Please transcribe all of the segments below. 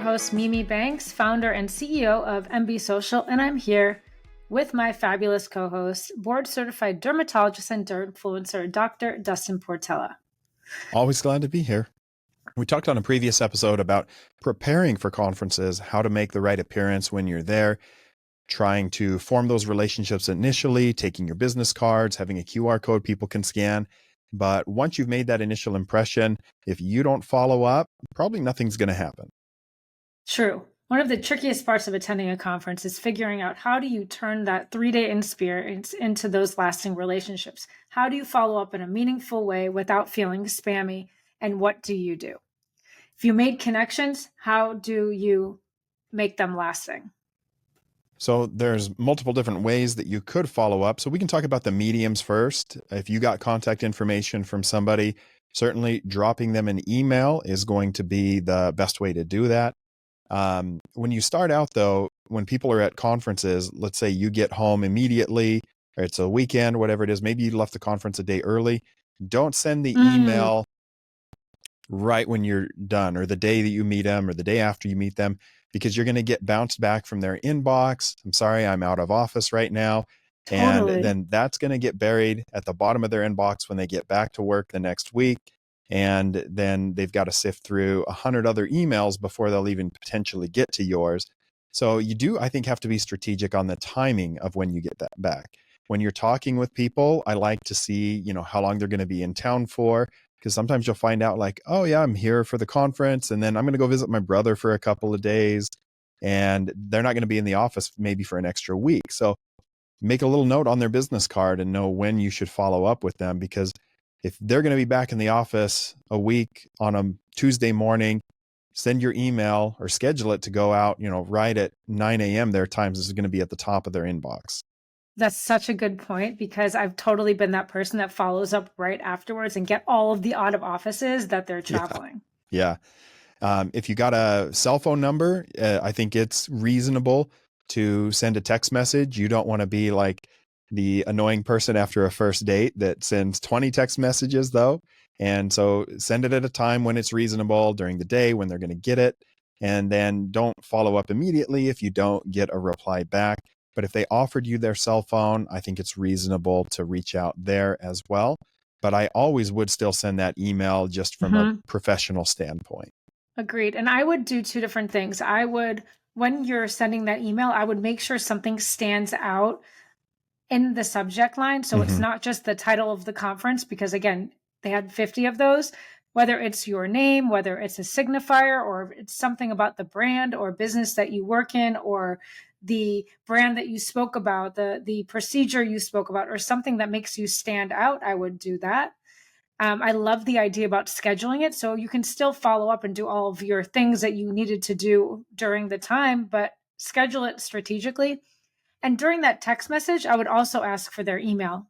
host, Mimi Banks, founder and CEO of MB Social, and I'm here with my fabulous co-host, board-certified dermatologist and dermfluencer, Dr. Dustin Portella. Always glad to be here. We talked on a previous episode about preparing for conferences, how to make the right appearance when you're there, trying to form those relationships initially, taking your business cards, having a QR code people can scan. But once you've made that initial impression, if you don't follow up, probably nothing's going to happen. True. One of the trickiest parts of attending a conference is figuring out how do you turn that 3-day experience into those lasting relationships? How do you follow up in a meaningful way without feeling spammy? And what do you do? If you made connections, how do you make them lasting? So there's multiple different ways that you could follow up. So we can talk about the mediums first. If you got contact information from somebody, certainly dropping them an email is going to be the best way to do that. When you start out though, when people are at conferences, let's say you get home immediately, or it's a weekend, whatever it is, maybe you left the conference a day early. Don't send the email right when you're done, or the day that you meet them, or the day after you meet them, because you're going to get bounced back from their inbox. I'm sorry, I'm out of office right now. Totally. And then that's going to get buried at the bottom of their inbox when they get back to work the next week. And then they've got to sift through 100 other emails before they'll even potentially get to yours. So you do, I think, have to be strategic on the timing of when you get that back. When you're talking with people, I like to see, how long they're going to be in town for. Because sometimes you'll find out like, oh yeah, I'm here for the conference and then I'm going to go visit my brother for a couple of days and they're not going to be in the office maybe for an extra week. So make a little note on their business card and know when you should follow up with them, because if they're going to be back in the office a week on a Tuesday morning, send your email or schedule it to go out, right at 9 a.m. their times is going to be at the top of their inbox. That's such a good point, because I've totally been that person that follows up right afterwards and get all of the out of offices that they're traveling. Yeah. If you got a cell phone number, I think it's reasonable to send a text message. You don't want to be like the annoying person after a first date that sends 20 text messages though. And so send it at a time when it's reasonable during the day when they're going to get it. And then don't follow up immediately if you don't get a reply back. But if they offered you their cell phone, I think it's reasonable to reach out there as well. But I always would still send that email just from a professional standpoint. Agreed. And I would do two different things. When you're sending that email, I would make sure something stands out in the subject line. So it's not just the title of the conference, because again, they had 50 of those. Whether it's your name, whether it's a signifier, or it's something about the brand or business that you work in, or the brand that you spoke about, the procedure you spoke about, or something that makes you stand out, I would do that. I love the idea about scheduling it. So you can still follow up and do all of your things that you needed to do during the time, but schedule it strategically. And during that text message, I would also ask for their email.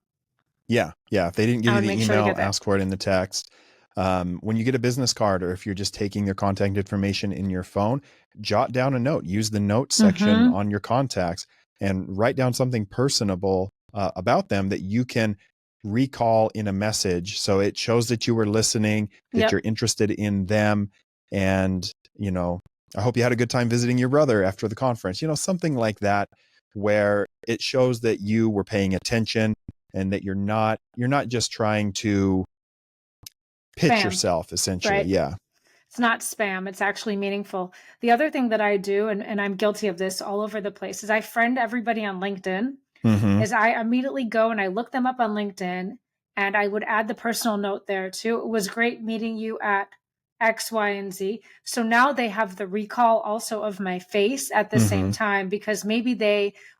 Yeah. If they didn't give you the email, ask for it in the text. When you get a business card, or if you're just taking their contact information in your phone, jot down a note. Use the notes section on your contacts and write down something personable about them that you can recall in a message. So it shows that you were listening, that you're interested in them. And, I hope you had a good time visiting your brother after the conference, something like that, where it shows that you were paying attention and that you're not just trying to pitch yourself, essentially. Right. Yeah. It's not spam. It's actually meaningful. The other thing that I do, and I'm guilty of this all over the place, is I friend everybody on LinkedIn. Is I immediately go and I look them up on LinkedIn, and I would add the personal note there too. It was great meeting you at X, Y, and Z. So now they have the recall also of my face at the same time, because maybe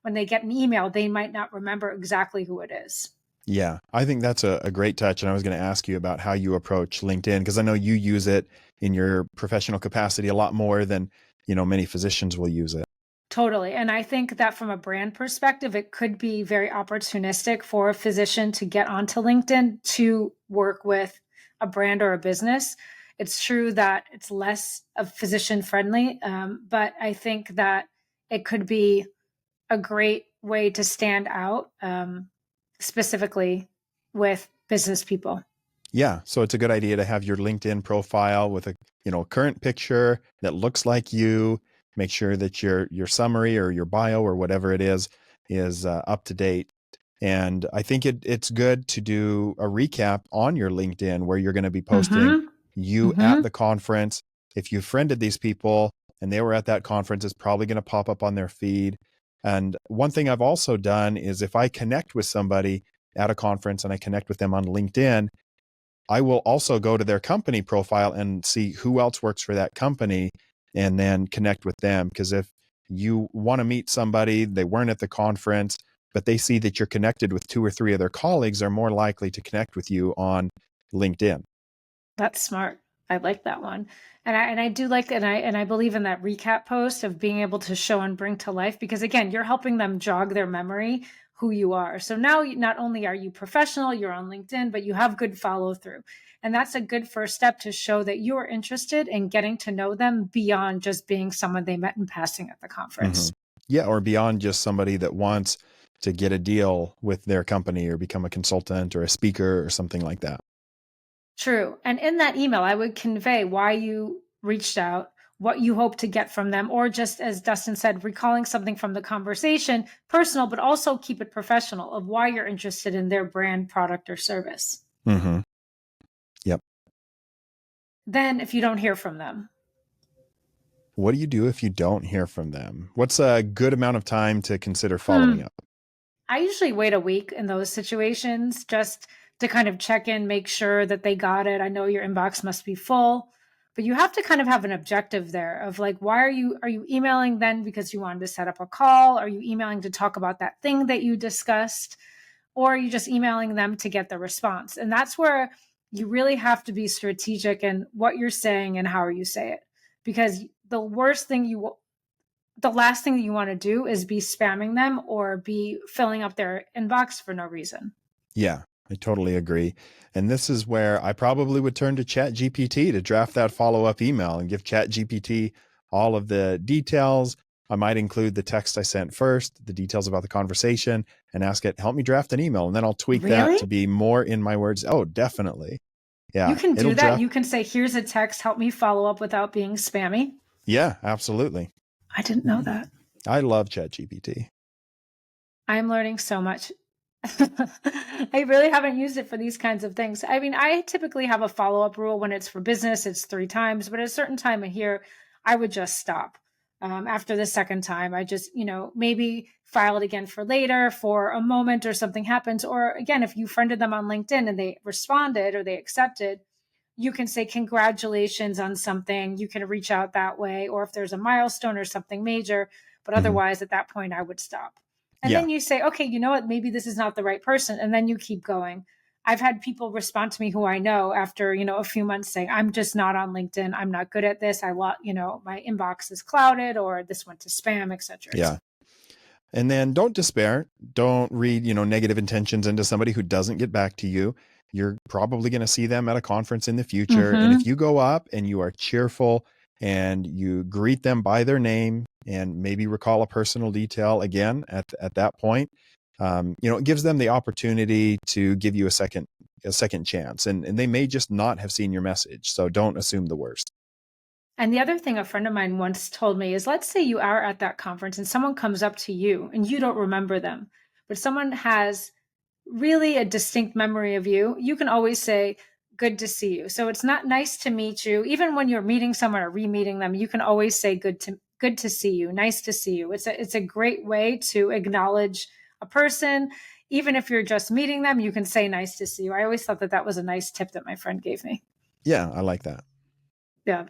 when they get an email, they might not remember exactly who it is. Yeah, I think that's a great touch. And I was going to ask you about how you approach LinkedIn, because I know you use it in your professional capacity a lot more than, many physicians will use it. Totally. And I think that from a brand perspective, it could be very opportunistic for a physician to get onto LinkedIn to work with a brand or a business. It's true that it's less of physician friendly, but I think that it could be a great way to stand out, specifically with business people. Yeah, so it's a good idea to have your LinkedIn profile with a, current picture that looks like you. Make sure that your summary or your bio or whatever it is up to date. And I think it's good to do a recap on your LinkedIn where you're going to be posting Mm-hmm. you at Mm-hmm. the conference. If you friended these people and they were at that conference, it's probably going to pop up on their feed. And one thing I've also done is if I connect with somebody at a conference and I connect with them on LinkedIn, I will also go to their company profile and see who else works for that company and then connect with them. Because if you want to meet somebody, they weren't at the conference, but they see that you're connected with 2 or 3 of their colleagues, they're more likely to connect with you on LinkedIn. That's smart. I like that one. And I do like and I believe in that recap post of being able to show and bring to life, because again, you're helping them jog their memory who you are. So now not only are you professional, you're on LinkedIn, but you have good follow through. And that's a good first step to show that you are interested in getting to know them beyond just being someone they met in passing at the Mm-hmm. conference. Yeah, or beyond just somebody that wants to get a deal with their company or become a consultant or a speaker or something like that. True. And in that email, I would convey why you reached out, what you hope to get from them, or just as Dustin said, recalling something from the conversation, personal, but also keep it professional of why you're interested in their brand, product, or service. Mm-hmm. Yep. Then, if you don't hear from them, What do you do if you don't hear from them? What's a good amount of time to consider following hmm, up? I usually wait a week in those situations just to kind of check in, make sure that they got it. I know your inbox must be full, but you have to kind of have an objective there of like, why are you emailing then because you wanted to set up a call? Are you emailing to talk about that thing that you discussed? Or are you just emailing them to get the response? And that's where you really have to be strategic in what you're saying and how you say it. Because the last thing that you want to do is be spamming them or be filling up their inbox for no reason. Yeah, I totally agree. And this is where I probably would turn to ChatGPT to draft that follow-up email and give ChatGPT all of the details. I might include the text I sent first, the details about the conversation, and ask it, help me draft an email. And then I'll tweak that Really? to be more in my words. Oh, definitely. You Yeah, can it'll do that. draft. You can say, here's a text, help me follow up without being spammy. Yeah, absolutely. I didn't know that. I love ChatGPT. I'm learning so much. I really haven't used it for these kinds of things. I mean, I typically have a follow up rule when it's for business, it's 3 times, but at a certain time of here, I would just stop. After the second time, I just, maybe file it again for later for a moment or something happens. Or again, if you friended them on LinkedIn and they responded or they accepted, you can say congratulations on something. You can reach out that way. Or if there's a milestone or something major, but Mhm. otherwise at that point, I would stop. And Yeah. then you say, okay, you know what? Maybe this is not the right person. And then you keep going. I've had people respond to me who I know after, a few months saying, I'm just not on LinkedIn. I'm not good at this. My inbox is clouded or this went to spam, et cetera, et Yeah. cetera. And then don't despair. Don't read, negative intentions into somebody who doesn't get back to you. You're probably going to see them at a conference in the future. And if Mm-hmm. you go up and you are cheerful and you greet them by their name and maybe recall a personal detail again at that point, it gives them the opportunity to give you a second chance. And they may just not have seen your message. So don't assume the worst. And the other thing a friend of mine once told me is, let's say you are at that conference and someone comes up to you and you don't remember them, but someone has really a distinct memory of you. You can always say, good to see you. So it's not nice to meet you. Even when you're meeting someone or re-meeting them, you can always say good to see you, nice to see you. It's a great way to acknowledge a person. Even if you're just meeting them, you can say nice to see you. I always thought that was a nice tip that my friend gave me. Yeah, I like that. Yeah.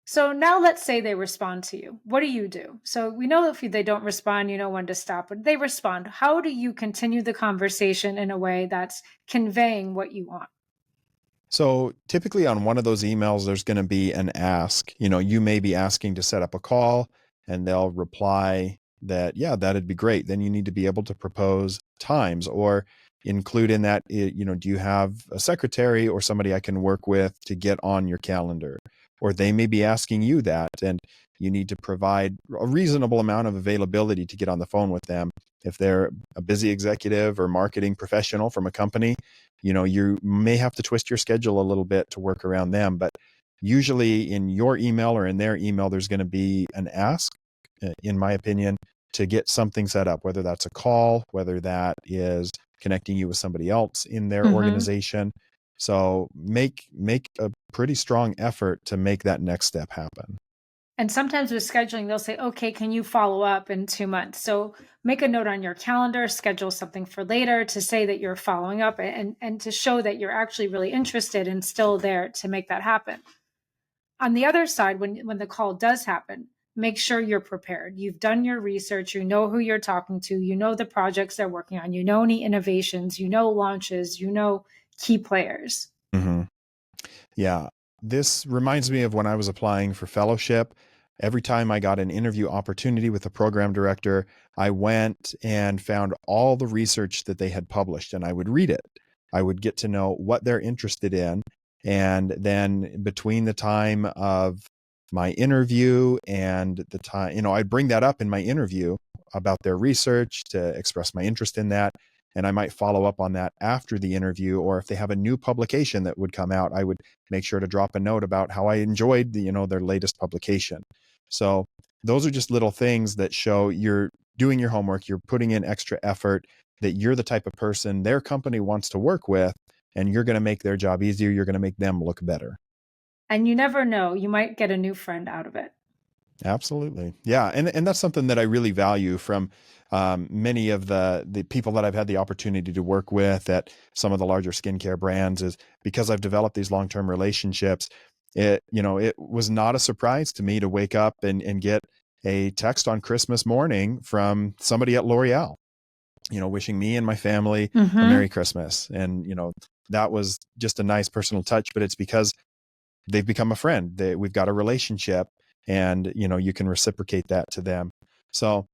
So now let's say they respond to you. What do you do? So we know if they don't respond, you know when to stop, but they respond. How do you continue the conversation in a way that's conveying what you want? So typically on one of those emails, there's going to be an ask. You may be asking to set up a call and they'll reply that, yeah, that'd be great. Then you need to be able to propose times, or include in that, do you have a secretary or somebody I can work with to get on your calendar? Or they may be asking you that, and you need to provide a reasonable amount of availability to get on the phone with them. If they're a busy executive or marketing professional from a company, you may have to twist your schedule a little bit to work around them. But usually in your email or in their email, there's going to be an ask, in my opinion, to get something set up, whether that's a call, whether that is connecting you with somebody else in their organization. So make a pretty strong effort to make that next step happen. And sometimes with scheduling, they'll say, okay, can you follow up in 2 months? So make a note on your calendar, schedule something for later to say that you're following up and to show that you're actually really interested and still there to make that happen. On the other side, when the call does happen, make sure you're prepared. You've done your research. You know who you're talking to. You know the projects they're working on. You know any innovations. You know launches. You know key players. Mm-hmm. Yeah. This reminds me of when I was applying for fellowship. Every time I got an interview opportunity with a program director, I went and found all the research that they had published, and I would read it. I would get to know what they're interested in. And then between the time of my interview and the time, I'd bring that up in my interview about their research to express my interest in that. And I might follow up on that after the interview, or if they have a new publication that would come out, I would make sure to drop a note about how I enjoyed their latest publication. So those are just little things that show you're doing your homework, you're putting in extra effort, that you're the type of person their company wants to work with, and you're going to make their job easier. You're going to make them look better. And you never know, you might get a new friend out of it. Absolutely. Yeah. And that's something that I really value from many of the people that I've had the opportunity to work with at some of the larger skincare brands, is because I've developed these long-term relationships. It was not a surprise to me to wake up and get a text on Christmas morning from somebody at L'Oreal, wishing me and my family a Merry Christmas. And, that was just a nice personal touch, but it's because they've become a friend. We've got a relationship, and, you can reciprocate that to them. So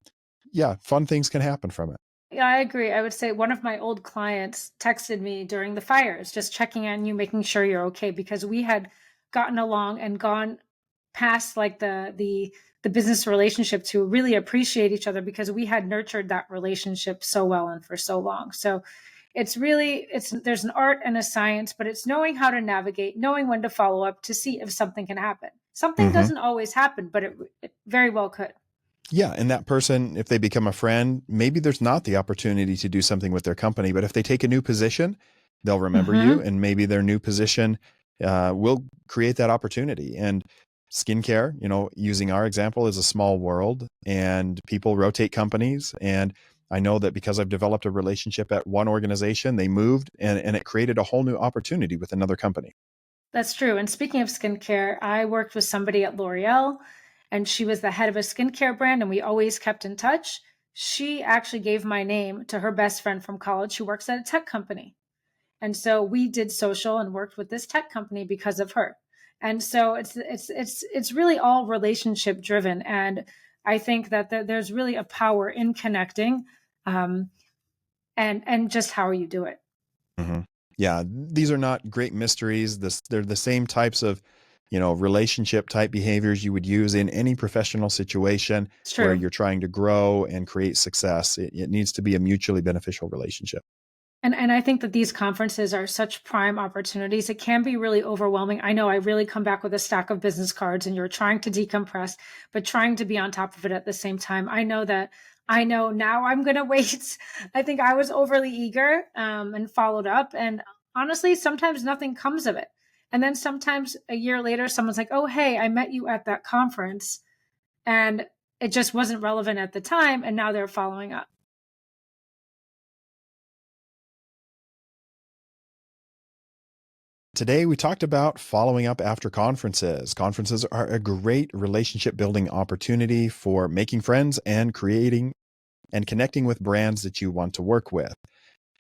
yeah, fun things can happen from it. Yeah, I agree. I would say one of my old clients texted me during the fires, just checking on you, making sure you're okay, because we had gotten along and gone past like the business relationship to really appreciate each other, because we had nurtured that relationship so well and for so long. So there's an art and a science, but it's knowing how to navigate, knowing when to follow up to see if something can happen. Something doesn't always happen, but it very well could. Yeah. And that person, if they become a friend, maybe there's not the opportunity to do something with their company, but if they take a new position, they'll remember you, and maybe their new position will create that opportunity. And skincare, using our example, is a small world, and people rotate companies. And I know that because I've developed a relationship at one organization, they moved and it created a whole new opportunity with another company. That's true. And speaking of skincare, I worked with somebody at L'Oreal, and she was the head of a skincare brand, and we always kept in touch. She actually gave my name to her best friend from college who works at a tech company. And so we did social and worked with this tech company because of her. And so it's really all relationship driven. And I think that there's really a power in connecting, and just how you do it. Yeah, these are not great mysteries. They're the same types of, relationship type behaviors you would use in any professional situation where you're trying to grow and create success. It needs to be a mutually beneficial relationship. And I think that these conferences are such prime opportunities. It can be really overwhelming. I know I really come back with a stack of business cards, and you're trying to decompress, but trying to be on top of it at the same time. I know now I'm going to wait. I think I was overly eager and followed up. And honestly, sometimes nothing comes of it. And then sometimes a year later, someone's like, oh, hey, I met you at that conference, and it just wasn't relevant at the time. And now they're following up. Today, we talked about following up after conferences. Conferences are a great relationship building opportunity for making friends and creating and connecting with brands that you want to work with.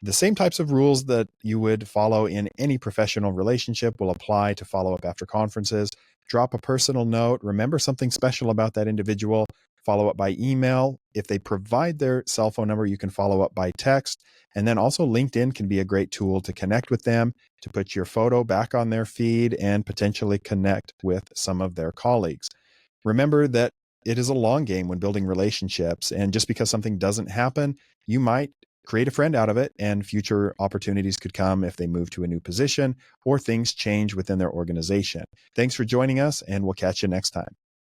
The same types of rules that you would follow in any professional relationship will apply to follow up after conferences. Drop a personal note, remember something special about that individual, follow up by email. If they provide their cell phone number, you can follow up by text. And then also LinkedIn can be a great tool to connect with them, to put your photo back on their feed and potentially connect with some of their colleagues. Remember that it is a long game when building relationships. And just because something doesn't happen, you might create a friend out of it, and future opportunities could come if they move to a new position or things change within their organization. Thanks for joining us, and we'll catch you next time.